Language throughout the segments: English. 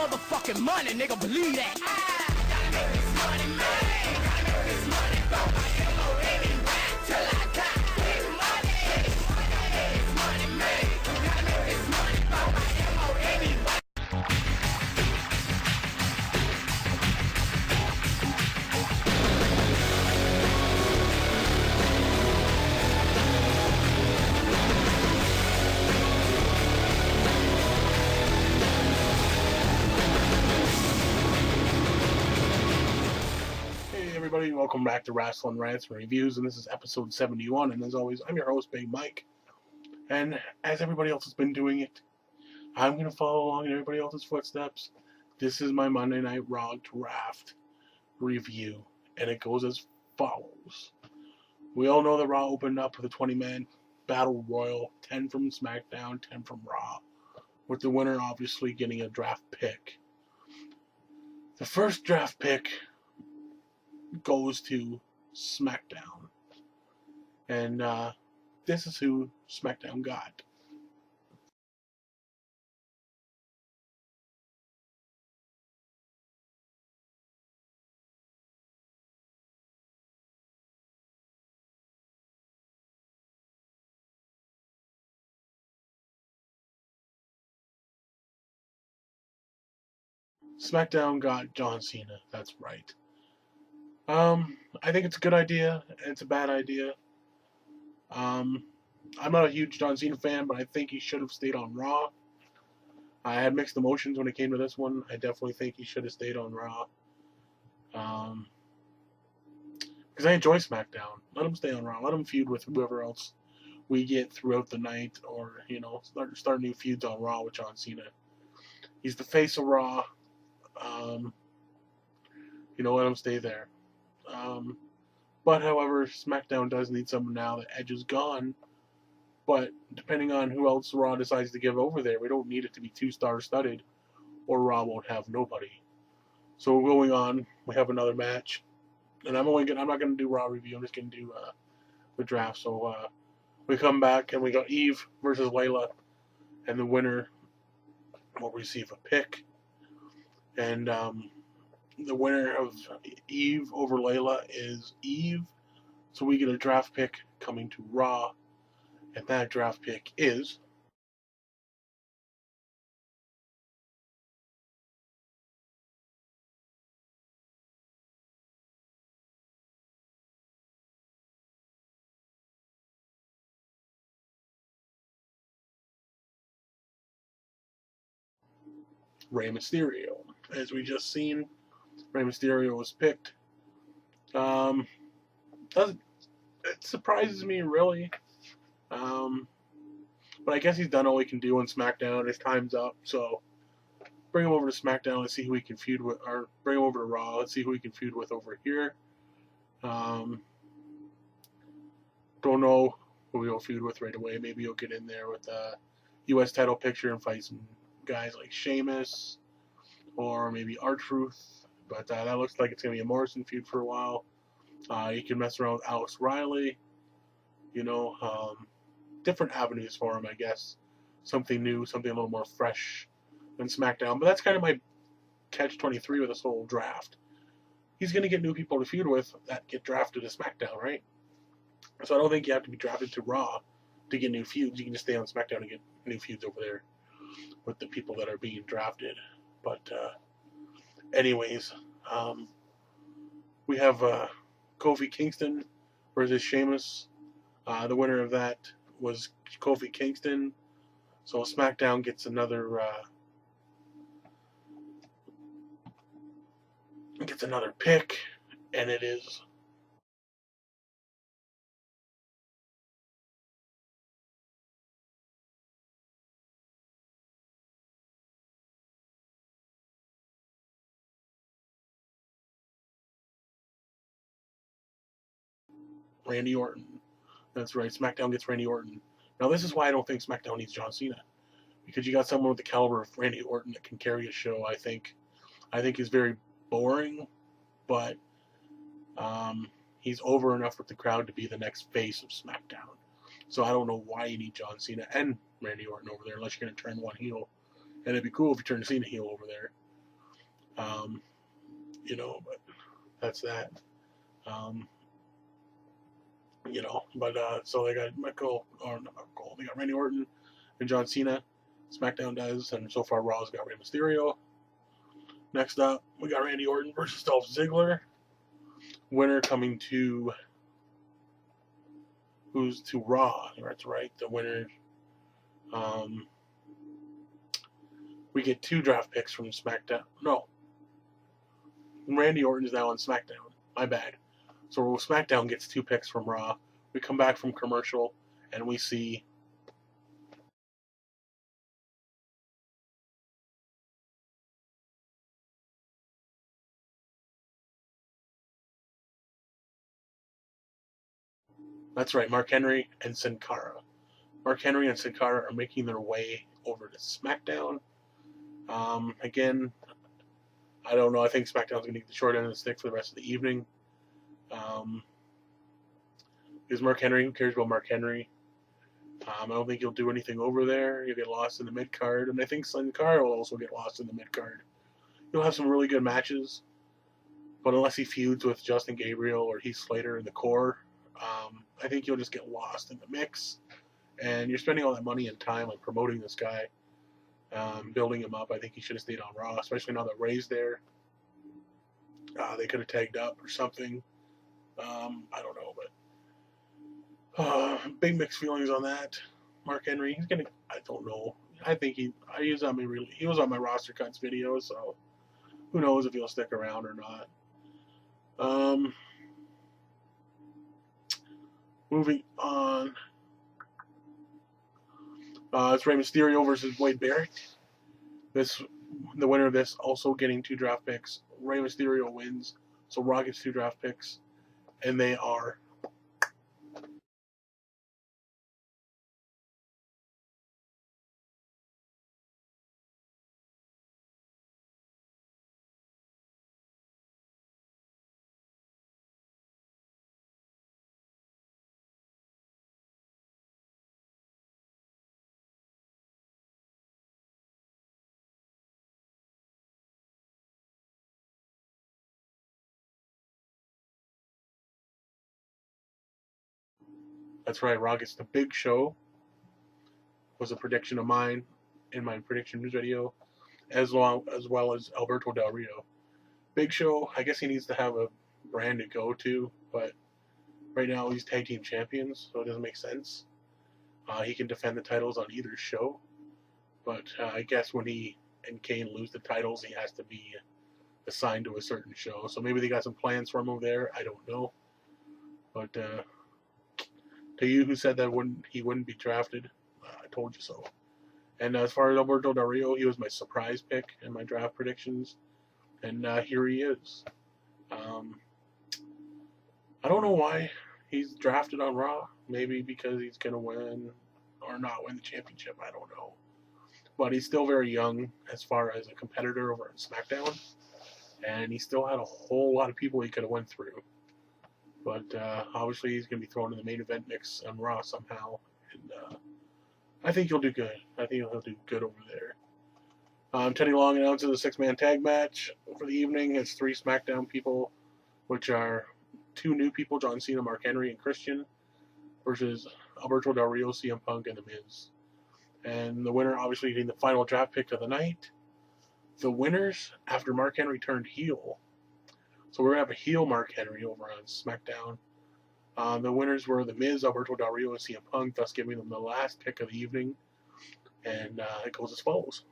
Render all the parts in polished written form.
motherfucking money, nigga, believe that. Gotta make this money, man. Gotta make this money, go my M.O.N.E. rap till I die. This money, this money, man. Gotta make this money, go my M.O.N.E. rap. Everybody, welcome back to Wrestling Rants and Reviews, and this is episode 71, and as always, I'm your host, Big Mike, and as everybody else has been doing it, I'm going to follow along in everybody else's footsteps. This is my Monday Night Raw Draft review, and it goes as follows. We all know that Raw opened up with a 20-man Battle Royal, 10 from SmackDown, 10 from Raw, with the winner obviously getting a draft pick. The first draft pick goes to SmackDown, and this is who SmackDown got. SmackDown got John Cena. That's right. I think it's a good idea. It's a bad idea. I'm not a huge John Cena fan, but I think he should have stayed on Raw. I had mixed emotions when it came to this one. I definitely think he should have stayed on Raw. Because I enjoy SmackDown. Let him stay on Raw. Let him feud with whoever else we get throughout the night, or start new feuds on Raw with John Cena. He's the face of Raw. Let him stay there. But however, SmackDown does need someone now that Edge is gone. But depending on who else Raw decides to give over there, we don't need it to be 2-star studded, or Raw won't have nobody. So going on, we have another match, and I'm not gonna do Raw review. I'm just gonna do the draft. So we come back and we got Eve versus Layla, and the winner will receive a pick. And the winner of Eve over Layla is Eve. So we get a draft pick coming to Raw. And that draft pick is Rey Mysterio. As we just seen, Rey Mysterio was picked. It surprises me, really. But I guess he's done all he can do on SmackDown. His time's up, so bring him over to SmackDown. Let's see who he can feud with, or bring him over to Raw. Let's see who he can feud with over here. Don't know who he'll feud with right away. Maybe he'll get in there with a U.S. title picture and fight some guys like Sheamus or maybe R-Truth. But that looks like it's going to be a Morrison feud for a while. You can mess around with Alex Riley. Different avenues for him, I guess. Something new, something a little more fresh than SmackDown. But that's kind of my catch-23 with this whole draft. He's going to get new people to feud with that get drafted to SmackDown, right? So I don't think you have to be drafted to Raw to get new feuds. You can just stay on SmackDown and get new feuds over there with the people that are being drafted. But anyways, we have Kofi Kingston versus Sheamus. The winner of that was Kofi Kingston. So SmackDown gets another pick, and it is Randy Orton. That's right, SmackDown gets Randy Orton. Now this is why I don't think SmackDown needs John Cena. Because you got someone with the caliber of Randy Orton that can carry a show, I think he's very boring, but he's over enough with the crowd to be the next face of SmackDown. So I don't know why you need John Cena and Randy Orton over there unless you're going to turn one heel. And it'd be cool if you turned Cena heel over there. You know, but that's that. Um, you know, but so they got they got Randy Orton and John Cena. SmackDown does, and so far Raw's got Rey Mysterio. Next up, we got Randy Orton versus Dolph Ziggler. Winner coming to Raw. That's right, the winner. Um, we get 2 draft picks from SmackDown. No, Randy Orton is now on SmackDown. My bad. So SmackDown gets 2 picks from Raw. We come back from commercial, and we see that's right, Mark Henry and Sin Cara. Mark Henry and Sin Cara are making their way over to SmackDown. Again, I don't know. I think SmackDown's going to get the short end of the stick for the rest of the evening. Because Mark Henry, who cares about Mark Henry? I don't think he'll do anything over there. He'll get lost in the mid card, and I think Sin Cara will also get lost in the mid card. He'll have some really good matches, but unless he feuds with Justin Gabriel or Heath Slater in the core, I think you'll just get lost in the mix. And you're spending all that money and time on promoting this guy, building him up. I think he should have stayed on Raw, especially now that Ray's there. They could have tagged up or something. I don't know, but big mixed feelings on that. Mark Henry, he's gonna. I don't know. I think he was on my roster cuts video, so who knows if he'll stick around or not. Moving on. It's Rey Mysterio versus Wade Barrett. The winner of this also getting 2 draft picks. Rey Mysterio wins, so Raw gets 2 draft picks, and they are that's right. Raw gets the Big Show. Was a prediction of mine in my prediction news video, as well as Alberto Del Rio. Big Show, I guess he needs to have a brand to go to, but right now he's tag team champions, so it doesn't make sense. He can defend the titles on either show, but I guess when he and Kane lose the titles, he has to be assigned to a certain show. So maybe they got some plans for him over there. I don't know. But to you who said that he wouldn't be drafted, I told you so. And as far as Alberto Del Rio, he was my surprise pick in my draft predictions, and here he is. I don't know why he's drafted on Raw. Maybe because he's going to win or not win the championship. I don't know. But he's still very young as far as a competitor over on SmackDown. And he still had a whole lot of people he could have went through. But obviously he's going to be thrown in the main event mix on Raw somehow. And I think he'll do good. I think he'll do good over there. Teddy Long announces a 6-man tag match for the evening. It's 3 SmackDown people, which are 2 new people, John Cena, Mark Henry, and Christian, versus Alberto Del Rio, CM Punk, and The Miz. And the winner obviously getting the final draft pick of the night. The winners, after Mark Henry turned heel, so we're going to have a heel Mark Henry over on SmackDown. The winners were The Miz, Alberto Del Rio, and CM Punk, thus giving them the last pick of the evening. And it goes as follows.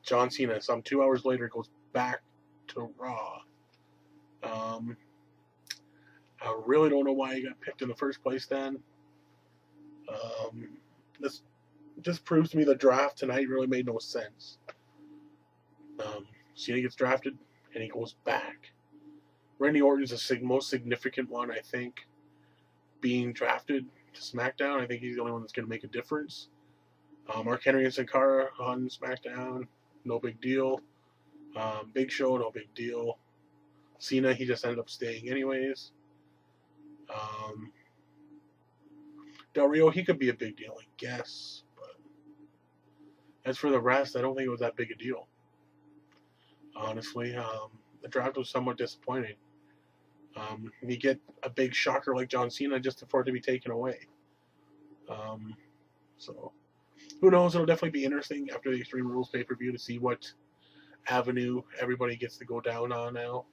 John Cena, some 2 hours later, goes back to Raw. I really don't know why he got picked in the first place then. This just proves to me the draft tonight really made no sense. Cena gets drafted, and he goes back. Randy Orton's the most significant one, I think, being drafted to SmackDown. I think he's the only one that's going to make a difference. Mark Henry and Sin Cara on SmackDown, no big deal. Big Show, no big deal. Cena, he just ended up staying anyways. Del Rio, he could be a big deal, I guess. But as for the rest, I don't think it was that big a deal. Honestly, the draft was somewhat disappointing. You get a big shocker like John Cena just for it to be taken away. So, who knows? It'll definitely be interesting after the Extreme Rules pay-per-view to see what avenue everybody gets to go down on now.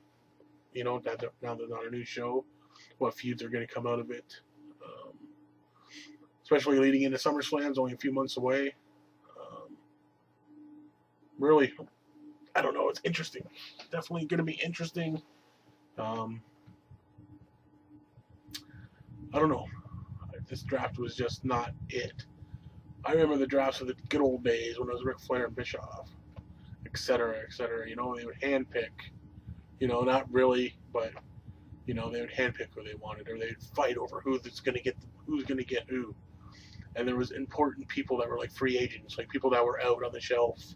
You know, now they're on a new show, what feuds are going to come out of it. Especially leading into SummerSlam's only a few months away. Really, I don't know. It's interesting. Definitely going to be interesting. I don't know. This draft was just not it. I remember the drafts of the good old days when it was Ric Flair and Bischoff, etc., etc. You know, they would handpick. You know, not really, but you know, they would handpick who they wanted, or they'd fight over who's going to get who. And there was important people that were like free agents, like people that were out on the shelf.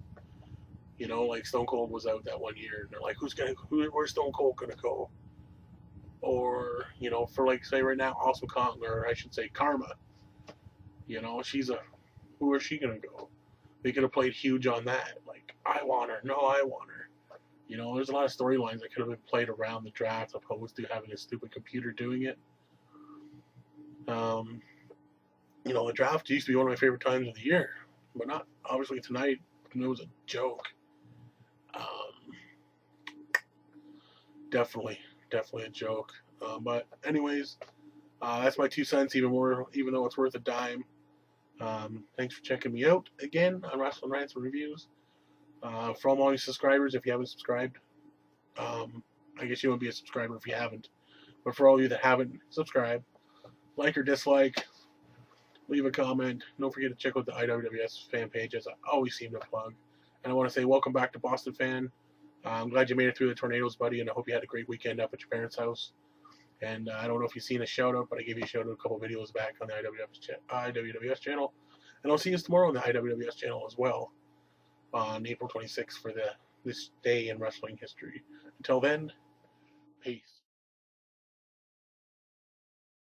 You know, like Stone Cold was out that one year, and they're like, where's Stone Cold gonna go? Or, you know, for like say right now, Awesome Kong, or I should say Karma. You know, who is she gonna go? They could have played huge on that. Like, I want her, no, I want her. You know, there's a lot of storylines that could have been played around the draft opposed to having a stupid computer doing it. You know, the draft used to be one of my favorite times of the year, but not obviously tonight. It was a joke. Definitely a joke. But anyways, that's my 2 cents. Even though it's worth a dime. Thanks for checking me out again on Wrestling Rants and Reviews. For all my subscribers, if you haven't subscribed, I guess you won't be a subscriber if you haven't. But for all of you that haven't, subscribe, like or dislike, leave a comment. Don't forget to check out the IWWS fan page, as I always seem to plug. And I want to say welcome back to Boston Fan. I'm glad you made it through the tornadoes, buddy, and I hope you had a great weekend up at your parents' house. And I don't know if you've seen a shout-out, but I gave you a shout-out a couple videos back on the IWWS channel. And I'll see you tomorrow on the IWWS channel as well on April 26th for this day in wrestling history. Until then, peace.